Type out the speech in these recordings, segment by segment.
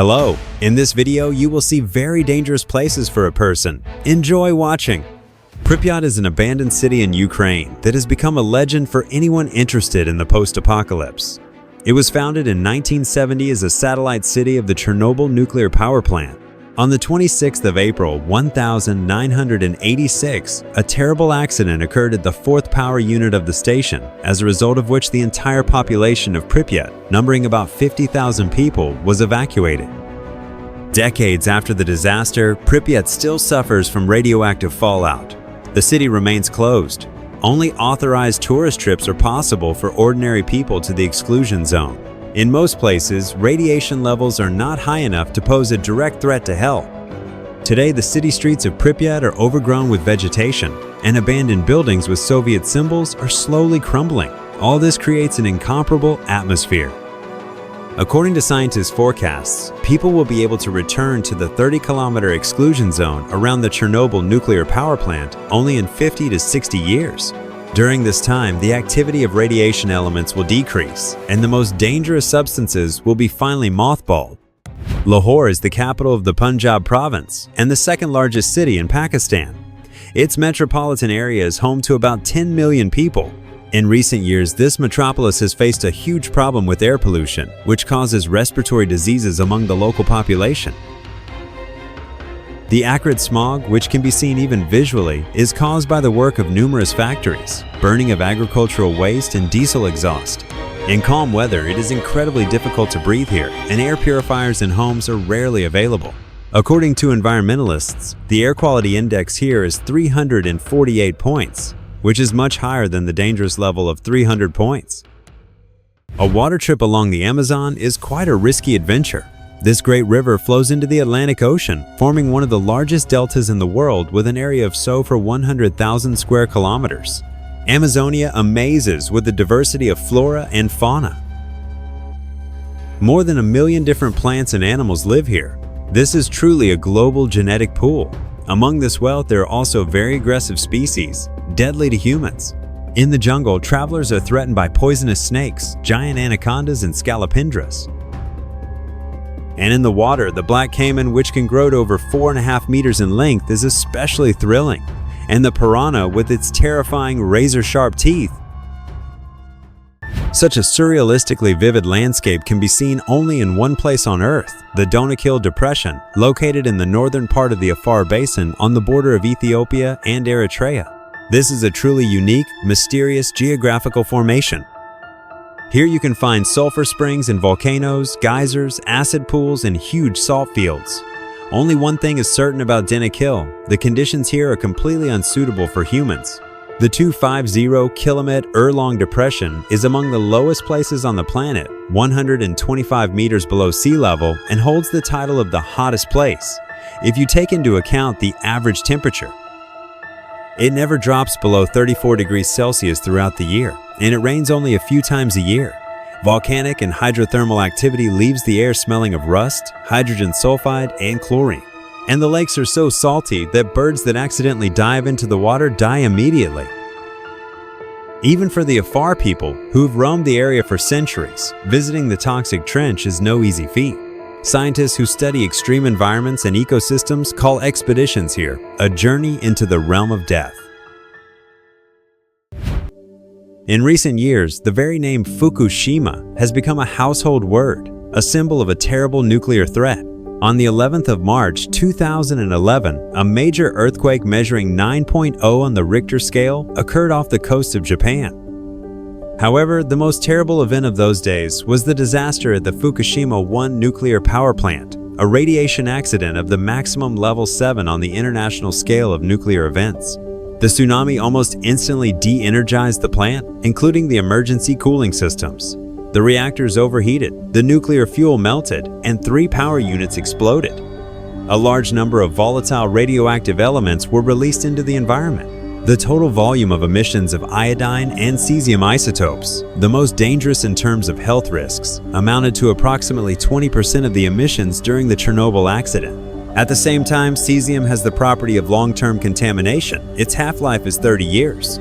Hello, in this video you will see very dangerous places for a person. Enjoy watching! Pripyat is an abandoned city in Ukraine that has become a legend for anyone interested in the post-apocalypse. It was founded in 1970 as a satellite city of the Chernobyl nuclear power plant. On the 26th of April 1986, a terrible accident occurred at the fourth power unit of the station, as a result of which the entire population of Pripyat, numbering about 50,000 people, was evacuated. Decades after the disaster, Pripyat still suffers from radioactive fallout. The city remains closed. Only authorized tourist trips are possible for ordinary people to the exclusion zone. In most places, radiation levels are not high enough to pose a direct threat to health. Today, the city streets of Pripyat are overgrown with vegetation, and abandoned buildings with Soviet symbols are slowly crumbling. All this creates an incomparable atmosphere. According to scientists' forecasts, people will be able to return to the 30-kilometer exclusion zone around the Chernobyl nuclear power plant only in 50 to 60 years. During this time, the activity of radiation elements will decrease, and the most dangerous substances will be finally mothballed. Lahore is the capital of the Punjab province and the second largest city in Pakistan. Its metropolitan area is home to about 10 million people. In recent years, this metropolis has faced a huge problem with air pollution, which causes respiratory diseases among the local population. The acrid smog, which can be seen even visually, is caused by the work of numerous factories, burning of agricultural waste and diesel exhaust. In calm weather, it is incredibly difficult to breathe here, and air purifiers in homes are rarely available. According to environmentalists, the air quality index here is 348 points, which is much higher than the dangerous level of 300 points. A water trip along the Amazon is quite a risky adventure. This great river flows into the Atlantic Ocean, forming one of the largest deltas in the world with an area of over 100,000 square kilometers. Amazonia amazes with the diversity of flora and fauna. More than 1 million different plants and animals live here. This is truly a global genetic pool. Among this wealth, there are also very aggressive species, deadly to humans. In the jungle, travelers are threatened by poisonous snakes, giant anacondas, and scalopendras. And in the water, the black caiman, which can grow to over 4.5 meters in length, is especially thrilling, and the piranha with its terrifying razor-sharp teeth. Such a surrealistically vivid landscape can be seen only in one place on Earth, the Danakil Depression, located in the northern part of the Afar Basin on the border of Ethiopia and Eritrea. This is a truly unique, mysterious geographical formation. Here you can find sulfur springs and volcanoes, geysers, acid pools, and huge salt fields. Only one thing is certain about Danakil: the conditions here are completely unsuitable for humans. The 250-kilometer Erlong Depression is among the lowest places on the planet, 125 meters below sea level, and holds the title of the hottest place, if you take into account the average temperature. It never drops below 34 degrees Celsius throughout the year, and it rains only a few times a year. Volcanic and hydrothermal activity leaves the air smelling of rust, hydrogen sulfide, and chlorine. And the lakes are so salty that birds that accidentally dive into the water die immediately. Even for the Afar people, who've roamed the area for centuries, visiting the toxic trench is no easy feat. Scientists who study extreme environments and ecosystems call expeditions here a journey into the realm of death. In recent years, the very name Fukushima has become a household word, a symbol of a terrible nuclear threat. On the 11th of March 2011, a major earthquake measuring 9.0 on the Richter scale occurred off the coast of Japan. However, the most terrible event of those days was the disaster at the Fukushima 1 nuclear power plant, a radiation accident of the maximum level 7 on the international scale of nuclear events. The tsunami almost instantly de-energized the plant, including the emergency cooling systems. The reactors overheated, the nuclear fuel melted, and 3 power units exploded. A large number of volatile radioactive elements were released into the environment. The total volume of emissions of iodine and cesium isotopes, the most dangerous in terms of health risks, amounted to approximately 20% of the emissions during the Chernobyl accident. At the same time, cesium has the property of long-term contamination. Its half-life is 30 years.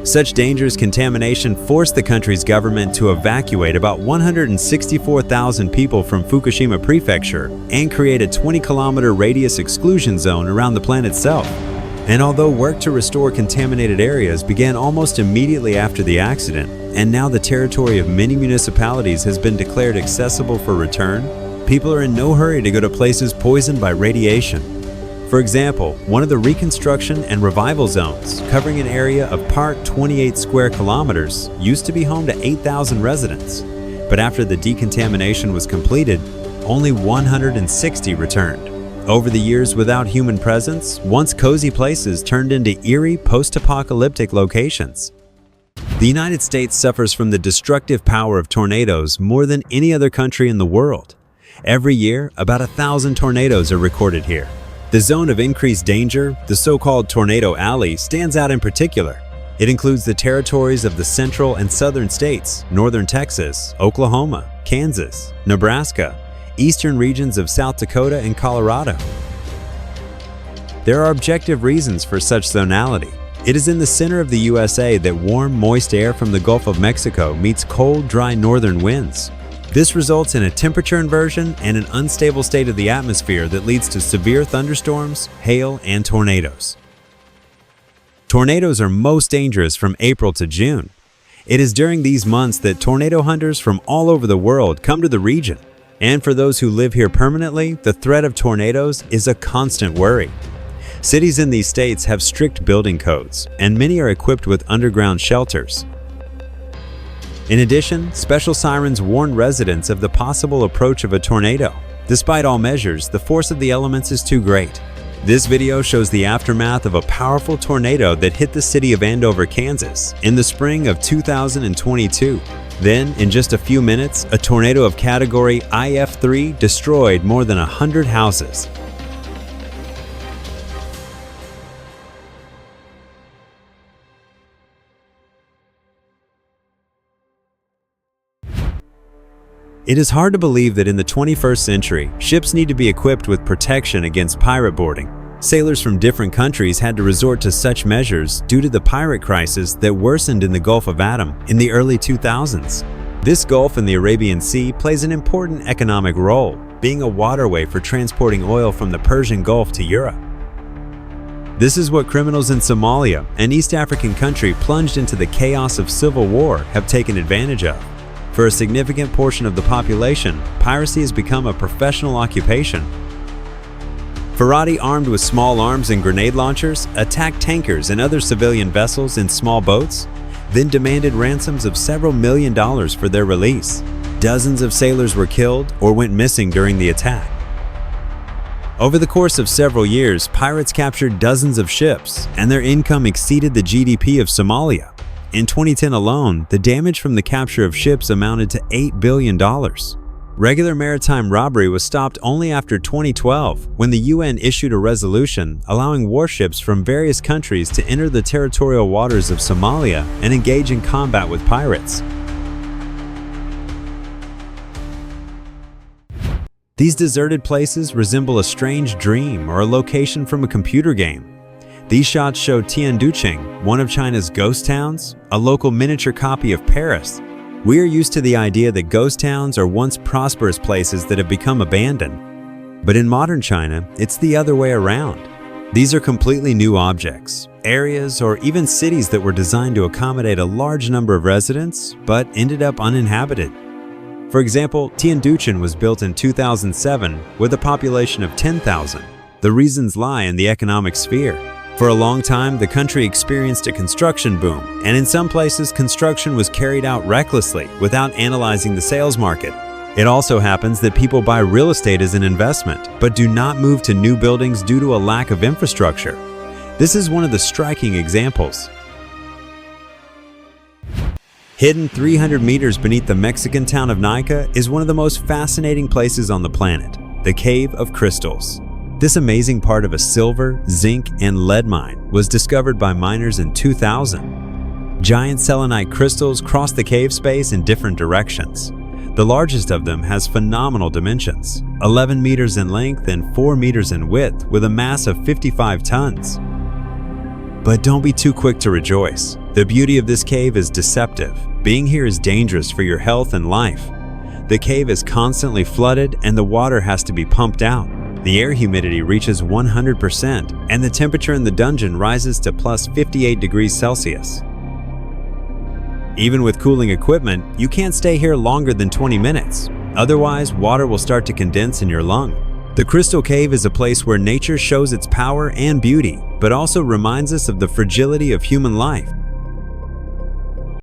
Such dangerous contamination forced the country's government to evacuate about 164,000 people from Fukushima Prefecture and create a 20-kilometer radius exclusion zone around the plant itself. And although work to restore contaminated areas began almost immediately after the accident, and now the territory of many municipalities has been declared accessible for return, people are in no hurry to go to places poisoned by radiation. For example, one of the reconstruction and revival zones, covering an area of part 28 square kilometers, used to be home to 8,000 residents. But after the decontamination was completed, only 160 returned. Over the years without human presence, once cozy places turned into eerie post-apocalyptic locations. The United States suffers from the destructive power of tornadoes more than any other country in the world. Every year, about 1,000 tornadoes are recorded here. The zone of increased danger, the so-called Tornado Alley, stands out in particular. It includes the territories of the central and southern states, northern Texas, Oklahoma, Kansas, Nebraska, eastern regions of South Dakota and Colorado. There are objective reasons for such zonality. It is in the center of the USA that warm, moist air from the Gulf of Mexico meets cold, dry northern winds. This results in a temperature inversion and an unstable state of the atmosphere that leads to severe thunderstorms, hail, and tornadoes. Tornadoes are most dangerous from April to June. It is during these months that tornado hunters from all over the world come to the region. And for those who live here permanently, the threat of tornadoes is a constant worry. Cities in these states have strict building codes, and many are equipped with underground shelters. In addition, special sirens warn residents of the possible approach of a tornado. Despite all measures, the force of the elements is too great. This video shows the aftermath of a powerful tornado that hit the city of Andover, Kansas, in the spring of 2022. Then, in just a few minutes, a tornado of category IF3 destroyed more than 100 houses. It is hard to believe that in the 21st century, ships need to be equipped with protection against pirate boarding. Sailors from different countries had to resort to such measures due to the pirate crisis that worsened in the Gulf of Aden in the early 2000s. This Gulf in the Arabian Sea plays an important economic role, being a waterway for transporting oil from the Persian Gulf to Europe. This is what criminals in Somalia, an East African country plunged into the chaos of civil war, have taken advantage of. For a significant portion of the population, piracy has become a professional occupation. Farati, armed with small arms and grenade launchers, attacked tankers and other civilian vessels in small boats, then demanded ransoms of several $1 million for their release. Dozens of sailors were killed or went missing during the attack. Over the course of several years, pirates captured dozens of ships, and their income exceeded the GDP of Somalia. In 2010 alone, the damage from the capture of ships amounted to $8 billion. Regular maritime robbery was stopped only after 2012, when the UN issued a resolution allowing warships from various countries to enter the territorial waters of Somalia and engage in combat with pirates. These deserted places resemble a strange dream or a location from a computer game. These shots show Tianducheng, one of China's ghost towns, a local miniature copy of Paris. We are used to the idea that ghost towns are once prosperous places that have become abandoned. But in modern China, it's the other way around. These are completely new objects, areas, or even cities that were designed to accommodate a large number of residents, but ended up uninhabited. For example, Tianducheng was built in 2007 with a population of 10,000. The reasons lie in the economic sphere. For a long time, the country experienced a construction boom, and in some places, construction was carried out recklessly without analyzing the sales market. It also happens that people buy real estate as an investment, but do not move to new buildings due to a lack of infrastructure. This is one of the striking examples. Hidden 300 meters beneath the Mexican town of Naica is one of the most fascinating places on the planet, the Cave of Crystals. This amazing part of a silver, zinc, and lead mine was discovered by miners in 2000. Giant selenite crystals cross the cave space in different directions. The largest of them has phenomenal dimensions, 11 meters in length and 4 meters in width, with a mass of 55 tons. But don't be too quick to rejoice. The beauty of this cave is deceptive. Being here is dangerous for your health and life. The cave is constantly flooded and the water has to be pumped out. The air humidity reaches 100% and the temperature in the dungeon rises to plus 58 degrees Celsius. Even with cooling equipment, you can't stay here longer than 20 minutes. Otherwise, water will start to condense in your lung. The Crystal Cave is a place where nature shows its power and beauty, but also reminds us of the fragility of human life.